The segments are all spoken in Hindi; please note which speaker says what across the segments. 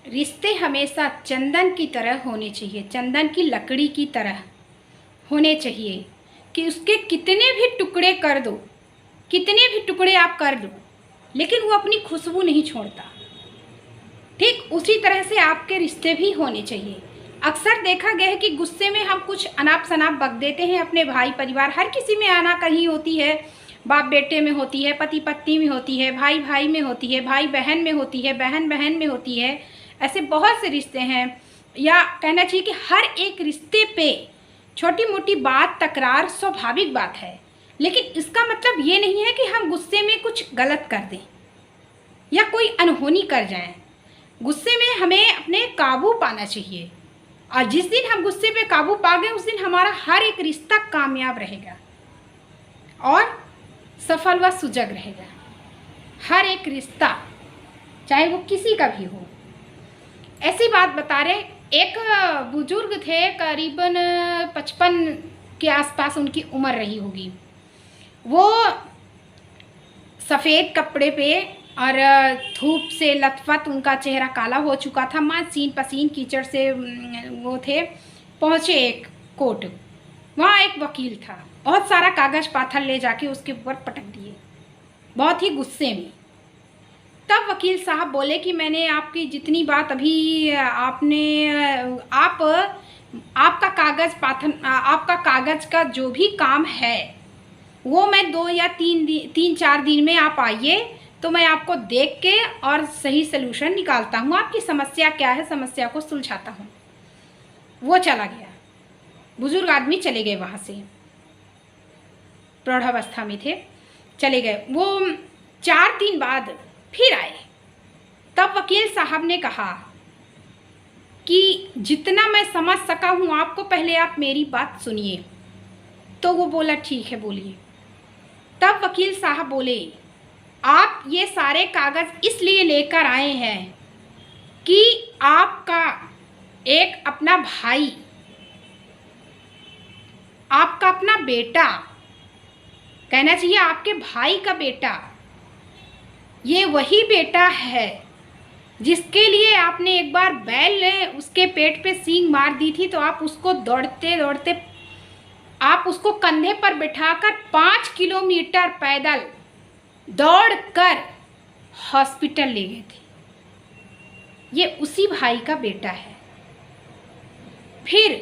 Speaker 1: रिश्ते हमेशा चंदन की तरह होने चाहिए, चंदन की लकड़ी की तरह होने चाहिए कि उसके कितने भी टुकड़े कर दो, कितने भी टुकड़े आप कर दो, लेकिन वो अपनी खुशबू नहीं छोड़ता। ठीक उसी तरह से आपके रिश्ते भी होने चाहिए। अक्सर देखा गया है कि गुस्से में हम कुछ अनाप शनाप बक देते हैं अपने भाई परिवार, हर किसी में आना कहीं होती है, बाप बेटे में होती है, पति पत्नी में होती है, भाई भाई में होती है, भाई बहन में होती है, बहन बहन में होती है। ऐसे बहुत से रिश्ते हैं, या कहना चाहिए कि हर एक रिश्ते पे छोटी मोटी बात तकरार स्वाभाविक बात है। लेकिन इसका मतलब ये नहीं है कि हम गुस्से में कुछ गलत कर दें या कोई अनहोनी कर जाएं। गुस्से में हमें अपने काबू पाना चाहिए, और जिस दिन हम गुस्से पे काबू पा गए उस दिन हमारा हर एक रिश्ता कामयाब रहेगा और सफल व सुजग रहेगा। हर एक रिश्ता चाहे वो किसी का भी हो। ऐसी बात बता रहे, एक बुजुर्ग थे, करीबन 55 के आसपास उनकी उम्र रही होगी। वो सफ़ेद कपड़े पे और धूप से लथपथ उनका चेहरा काला हो चुका था, सीन पसीन कीचड़ से वो थे। पहुँचे एक कोर्ट, वहाँ एक वकील था, बहुत सारा कागज़ पाथर ले जाके उसके ऊपर पटक दिए, बहुत ही गुस्से में। तब वकील साहब बोले कि मैंने आपकी जितनी बात अभी आपका कागज़ पाथर, आपका कागज़ का जो भी काम है वो मैं 2 या 3-4 दिन में आप आइए तो मैं आपको देख के और सही सलूशन निकालता हूँ, आपकी समस्या क्या है समस्या को सुलझाता हूँ। वो चला गया, बुजुर्ग आदमी चले गए वहाँ से, प्रौढ़ावस्था में थे, चले गए। वो 4 दिन बाद फिर आए। तब वकील साहब ने कहा कि जितना मैं समझ सका हूँ आपको, पहले आप मेरी बात सुनिए। तो वो बोला ठीक है बोलिए। तब वकील साहब बोले, आप ये सारे कागज़ इसलिए लेकर आए हैं कि आपका एक अपना भाई, आपका अपना बेटा, कहना चाहिए आपके भाई का बेटा, ये वही बेटा है जिसके लिए आपने एक बार बैल ने उसके पेट पे सींग मार दी थी, तो आप उसको दौड़ते दौड़ते आप उसको कंधे पर बिठाकर 5 किलोमीटर पैदल दौड़कर हॉस्पिटल ले गए थे। ये उसी भाई का बेटा है। फिर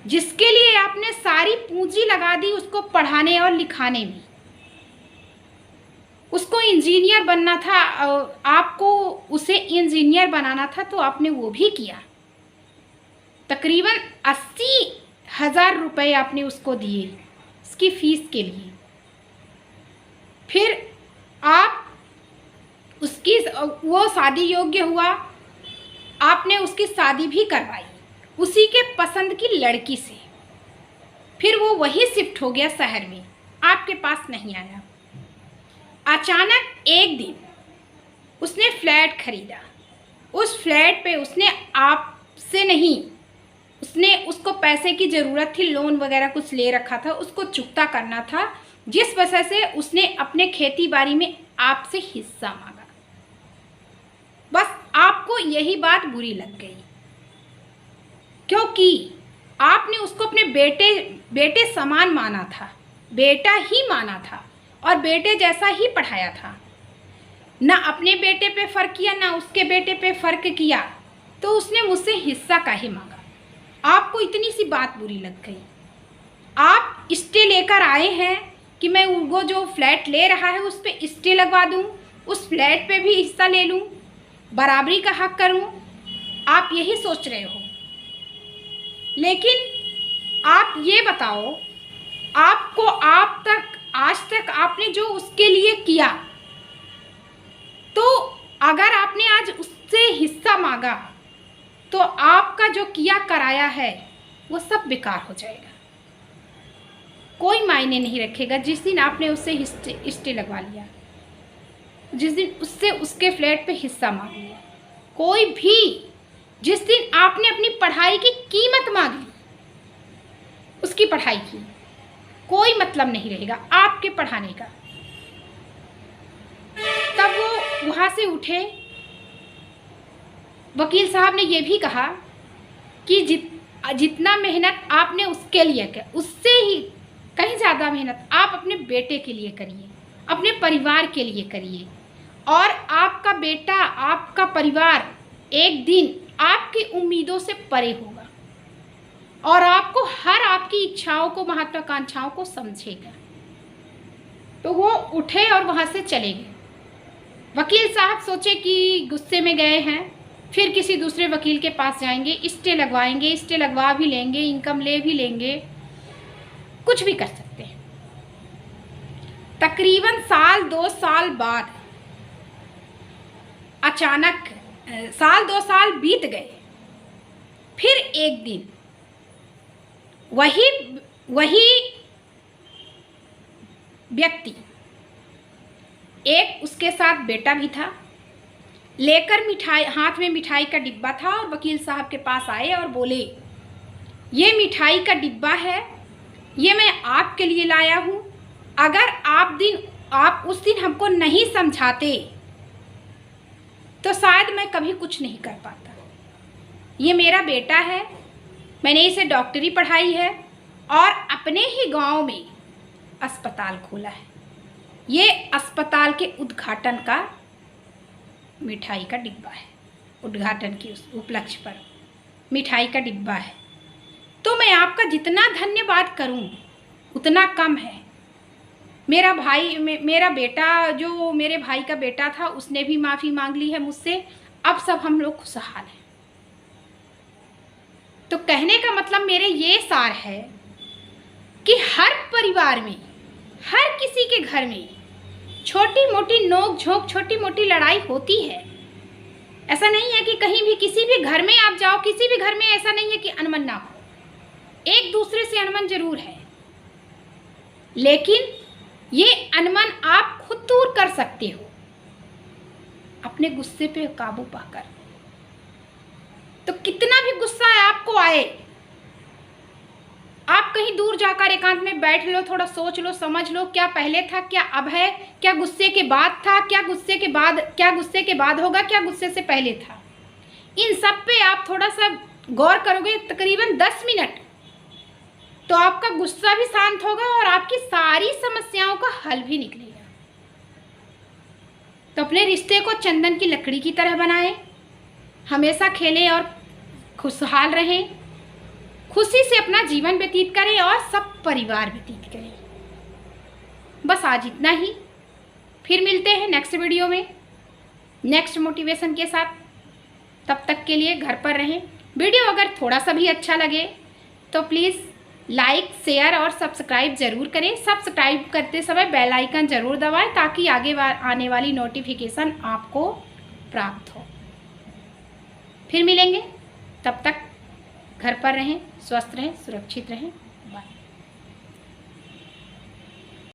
Speaker 1: जिसके लिए आपने सारी पूंजी लगा दी उसको पढ़ाने और लिखाने में, उसको इंजीनियर बनना था, आपको उसे इंजीनियर बनाना था, तो आपने वो भी किया। तकरीबन 80,000 रुपये आपने उसको दिए उसकी फीस के लिए। फिर आप उसकी वो शादी योग्य हुआ, आपने उसकी शादी भी करवाई उसी के पसंद की लड़की से। फिर वो वही शिफ्ट हो गया शहर में, आपके पास नहीं आया। अचानक एक दिन उसने फ्लैट खरीदा। उस फ्लैट पे उसने आपसे नहीं, उसको पैसे की ज़रूरत थी, लोन वगैरह कुछ ले रखा था, उसको चुकता करना था, जिस वजह से उसने अपने खेती बाड़ी में आपसे हिस्सा मांगा। बस आपको यही बात बुरी लग गई, क्योंकि आपने उसको अपने बेटे समान माना था, बेटा ही माना था और बेटे जैसा ही पढ़ाया था। ना अपने बेटे पे फ़र्क किया, ना उसके बेटे पे फ़र्क किया, तो उसने मुझसे हिस्सा काहे मांगा। आपको इतनी सी बात बुरी लग गई। आप स्टे लेकर आए हैं कि मैं वो जो फ्लैट ले रहा है उस पर स्टे लगवा दूं, उस फ्लैट पे भी हिस्सा ले लूं, बराबरी का हक करूं। आप यही सोच रहे हो। लेकिन आप ये बताओ, आपको आज तक आपने जो उसके लिए किया, तो अगर आपने आज उससे हिस्सा मांगा तो आपका जो किया कराया है वो सब बेकार हो जाएगा, कोई मायने नहीं रखेगा। जिस दिन आपने उससे स्टे लगवा लिया, जिस दिन उससे उसके फ्लैट पे हिस्सा मांग लिया, कोई भी जिस दिन आपने अपनी पढ़ाई की कीमत मांग ली, उसकी पढ़ाई की कोई मतलब नहीं रहेगा आपके पढ़ाने का। तब वो वहाँ से उठे वकील साहब ने ये भी कहा कि जितना मेहनत आपने उसके लिए किया, उससे ही कहीं ज़्यादा मेहनत आप अपने बेटे के लिए करिए, अपने परिवार के लिए करिए, और आपका बेटा, आपका परिवार एक दिन आपकी उम्मीदों से परे होगा और आपको हर आपकी इच्छाओं को, महत्वाकांक्षाओं को समझेगा। तो वो उठे और वहाँ से चले गए। वकील साहब सोचे कि गुस्से में गए हैं, फिर किसी दूसरे वकील के पास जाएंगे, स्टे लगवाएंगे, स्टे लगवा भी लेंगे, इनकम ले भी लेंगे, कुछ भी कर सकते हैं। तकरीबन साल 2 साल बाद अचानक साल 2 साल बीत गए। फिर एक दिन वही व्यक्ति, एक उसके साथ बेटा भी था, लेकर मिठाई, हाथ में मिठाई का डिब्बा था, और वकील साहब के पास आए और बोले, ये मिठाई का डिब्बा है, ये मैं आपके लिए लाया हूँ। अगर आप उस दिन हमको नहीं समझाते तो शायद मैं कभी कुछ नहीं कर पाता। ये मेरा बेटा है, मैंने इसे डॉक्टरी पढ़ाई है और अपने ही गांव में अस्पताल खोला है। ये अस्पताल के उद्घाटन का मिठाई का डिब्बा है, उद्घाटन के उस उपलक्ष्य पर मिठाई का डिब्बा है। तो मैं आपका जितना धन्यवाद करूं उतना कम है। मेरा बेटा, जो मेरे भाई का बेटा था, उसने भी माफ़ी मांग ली है मुझसे। अब सब हम लोग खुशहाल हैं। तो कहने का मतलब मेरे ये सार है कि हर परिवार में, हर किसी के घर में छोटी मोटी नोक झोंक, छोटी मोटी लड़ाई होती है। ऐसा नहीं है कि कहीं भी किसी भी घर में आप जाओ, किसी भी घर में ऐसा नहीं है कि अनबन ना हो। एक दूसरे से अनबन जरूर है, लेकिन ये अनबन आप खुद दूर कर सकते हो अपने गुस्से पे काबू पाकर। तो कितना भी गुस्सा आपको आए, आप कहीं दूर जाकर एकांत में बैठ लो, थोड़ा सोच लो, समझ लो, क्या पहले था, क्या अब है, क्या गुस्से के बाद था, क्या गुस्से के बाद होगा, क्या गुस्से से पहले था। इन सब पे आप थोड़ा सा गौर करोगे तकरीबन 10 मिनट, तो आपका गुस्सा भी शांत होगा और आपकी सारी समस्याओं का हल भी निकलेगा। तो अपने रिश्ते को चंदन की लकड़ी की तरह बनाएं, हमेशा खेलें और खुशहाल रहें, खुशी से अपना जीवन व्यतीत करें और सब परिवार व्यतीत करें। बस आज इतना ही। फिर मिलते हैं नेक्स्ट वीडियो में नेक्स्ट मोटिवेशन के साथ। तब तक के लिए घर पर रहें। वीडियो अगर थोड़ा सा भी अच्छा लगे तो प्लीज़ लाइक, शेयर और सब्सक्राइब ज़रूर करें। सब्सक्राइब करते समय बेल आइकन ज़रूर दबाएं ताकि आगे आने वाली नोटिफिकेशन आपको प्राप्त हो। फिर मिलेंगे, तब तक घर पर रहें, स्वस्थ रहें, सुरक्षित रहें।